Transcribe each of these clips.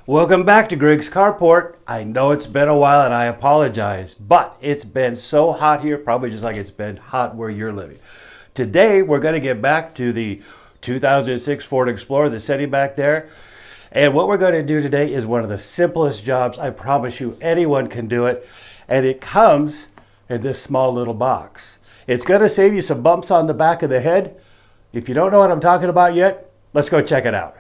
Welcome back to Greg's Carport. I know it's been a while and I apologize, but it's been so hot here, probably just like it's been hot where you're living. Today, we're going to get back to the 2006 Ford Explorer that's sitting back there. And what we're going to do today is one of the simplest jobs. I promise you, anyone can do it. And it comes in this small little box. It's going to save you some bumps on the back of the head. If you don't know what I'm talking about yet, let's go check it out.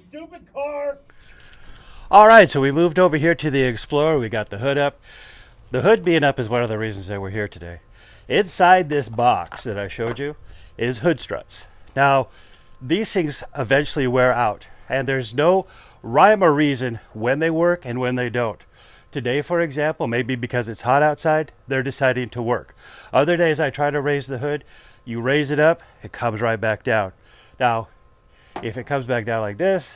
Stupid car. All right, so we moved over here to the Explorer. We got the hood up. The hood being up is one of the reasons that we're here today. Inside this box that I showed you is hood struts. Now, these things eventually wear out, and there's no rhyme or reason when they work and when they don't. Today, for example, maybe because it's hot outside, they're deciding to work. Other days I try to raise the hood. You raise it up, it comes right back down. Now, if it comes back down like this,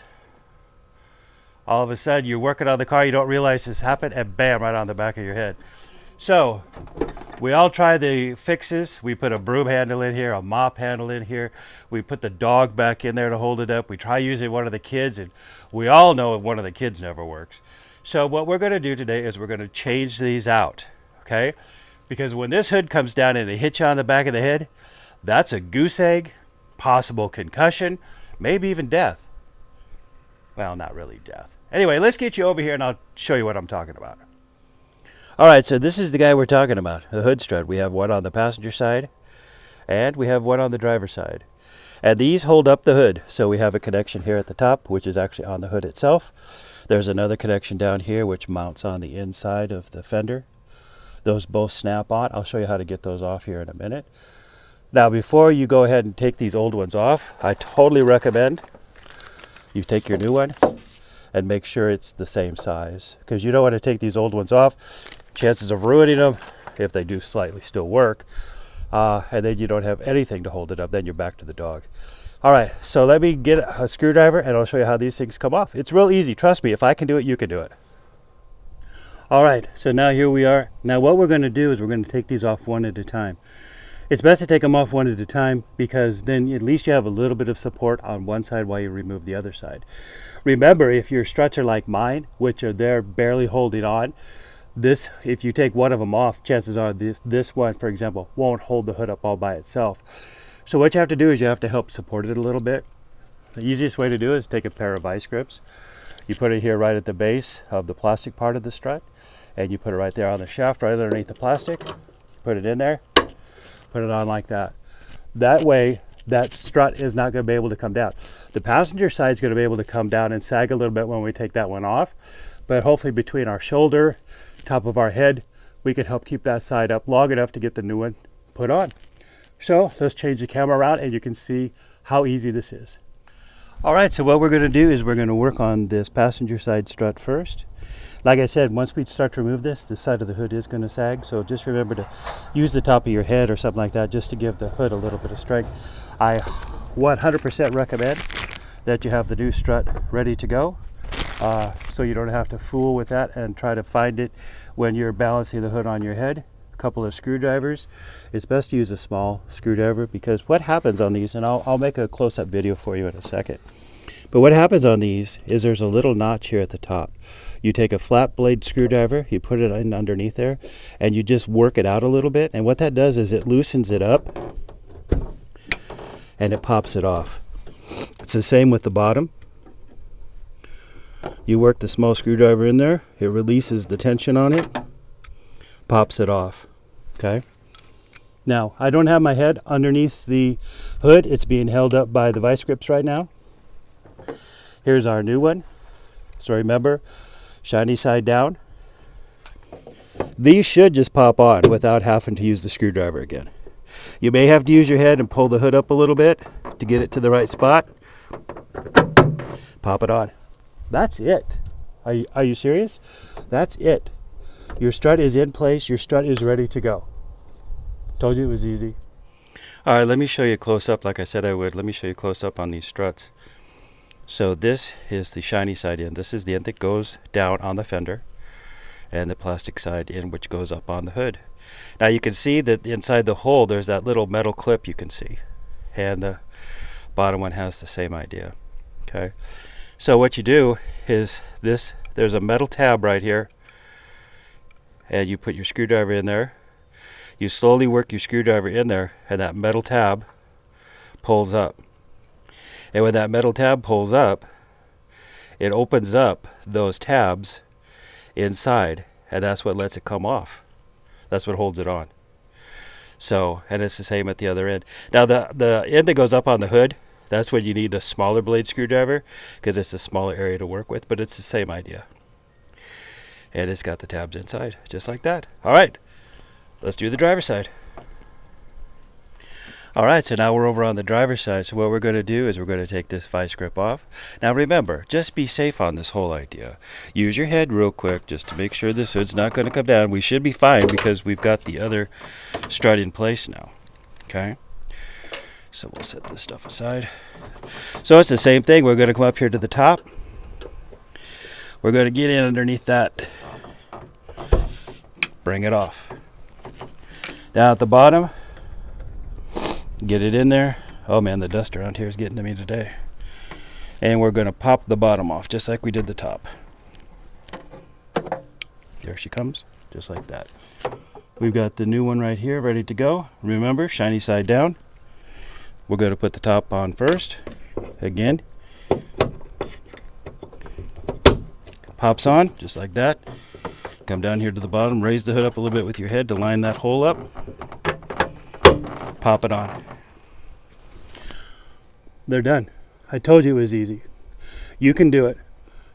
all of a sudden you're working on the car, you don't realize this happened, and bam, right on the back of your head. So we all try the fixes. We put a broom handle in here, a mop handle in here. We put the dog back in there to hold it up. We try using one of the kids, and we all know one of the kids never works. So what we're going to do today is we're going to change these out, okay? Because when this hood comes down and it hits you on the back of the head, that's a goose egg, possible concussion, maybe even death. Well, not really death. Anyway, let's get you over here and I'll show you what I'm talking about. All right, so this is the guy we're talking about, the hood strut. We have one on the passenger side and we have one on the driver's side. And these hold up the hood. So we have a connection here at the top, which is actually on the hood itself. There's another connection down here, which mounts on the inside of the fender. Those both snap on. I'll show you how to get those off here in a minute. Now, before you go ahead and take these old ones off, I totally recommend you take your new one and make sure it's the same size, because you don't want to take these old ones off. Chances of ruining them, if they do slightly still work, and then you don't have anything to hold it up, then you're back to the dog. All right, so let me get a screwdriver and I'll show you how these things come off. It's real easy. Trust me, if I can do it, you can do it. All right, so now here we are. Now what we're going to do is we're going to take these off one at a time. It's best to take them off one at a time, because then at least you have a little bit of support on one side while you remove the other side. Remember, if your struts are like mine, which are there barely holding on, if you take one of them off, chances are this one, for example, won't hold the hood up all by itself. So what you have to do is you have to help support it a little bit. The easiest way to do it is take a pair of vice grips. You put it here right at the base of the plastic part of the strut, and you put it right there on the shaft, right underneath the plastic. Put it in there. Put it on like that. That way, that strut is not going to be able to come down. The passenger side is going to be able to come down and sag a little bit when we take that one off, but hopefully between our shoulder, top of our head, we can help keep that side up long enough to get the new one put on. So let's change the camera around and you can see how easy this is. All right, so what we're going to do is we're going to work on this passenger side strut first. Like I said, once we start to remove this side of the hood is going to sag, so just remember to use the top of your head or something like that just to give the hood a little bit of strength. I 100% recommend that you have the new strut ready to go, so you don't have to fool with that and try to find it when you're balancing the hood on your head. A couple of screwdrivers. It's best to use a small screwdriver, because what happens on these, and I'll make a close-up video for you in a second. But what happens on these is there's a little notch here at the top. You take a flat blade screwdriver, you put it in underneath there, and you just work it out a little bit. And what that does is it loosens it up and it pops it off. It's the same with the bottom. You work the small screwdriver in there, it releases the tension on it, pops it off. Okay? Now, I don't have my head underneath the hood. It's being held up by the vice grips right now. Here's our new one. So remember, shiny side down. These should just pop on without having to use the screwdriver again. You may have to use your head and pull the hood up a little bit to get it to the right spot. Pop it on. That's it. Are you serious? That's it. Your strut is in place. Your strut is ready to go. Told you it was easy. All right, let me show you close up like I said I would. Let me show you close up on these struts. So this is the shiny side end. This is the end that goes down on the fender, and the plastic side end which goes up on the hood. Now you can see that inside the hole there's that little metal clip you can see, and the bottom one has the same idea. Okay, so what you do is this, there's a metal tab right here, and you put your screwdriver in there. You slowly work your screwdriver in there, and that metal tab pulls up. And when that metal tab pulls up, it opens up those tabs inside, and that's what lets it come off. That's what holds it on. So, and it's the same at the other end. Now the end that goes up on the hood, that's when you need a smaller blade screwdriver, because it's a smaller area to work with, but it's the same idea. And it's got the tabs inside, just like that. Alright, let's do the driver's side. Alright, so now we're over on the driver's side. So what we're going to do is we're going to take this vice grip off. Now remember, just be safe on this whole idea. Use your head real quick just to make sure this hood's not going to come down. We should be fine because we've got the other strut in place now. Okay? So we'll set this stuff aside. So it's the same thing. We're going to come up here to the top. We're going to get in underneath that. Bring it off. Down at the bottom. Get it in there. Oh man, the dust around here is getting to me today. And we're going to pop the bottom off just like we did the top. There she comes, just like that. We've got the new one right here ready to go. Remember, shiny side down. We're going to put the top on first. Again. Pops on, just like that. Come down here to the bottom, raise the hood up a little bit with your head to line that hole up. Pop it on. They're done. I told you it was easy. You can do it.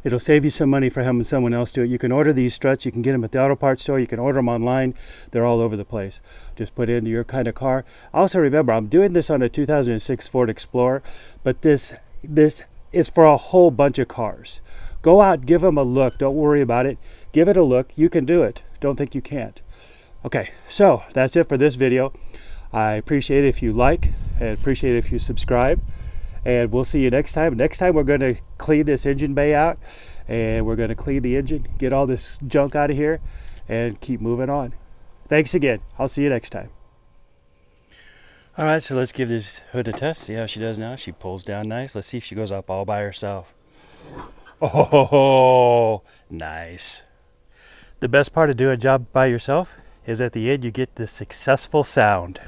It'll save you some money for having someone else do it. You can order these struts. You can get them at the auto parts store. You can order them online. They're all over the place. Just put it into your kind of car. Also remember, I'm doing this on a 2006 Ford Explorer, but this is for a whole bunch of cars. Go out, give them a look. Don't worry about it. Give it a look. You can do it. Don't think you can't. Okay, so that's it for this video. I appreciate it if you like, and appreciate it if you subscribe. And we'll see you next time. Next time we're going to clean this engine bay out, and we're going to clean the engine, get all this junk out of here, and keep moving on. Thanks again. I'll see you next time. Alright, so let's give this hood a test. See how she does now. She pulls down nice. Let's see if she goes up all by herself. Oh, nice. The best part of doing a job by yourself is at the end you get the successful sound.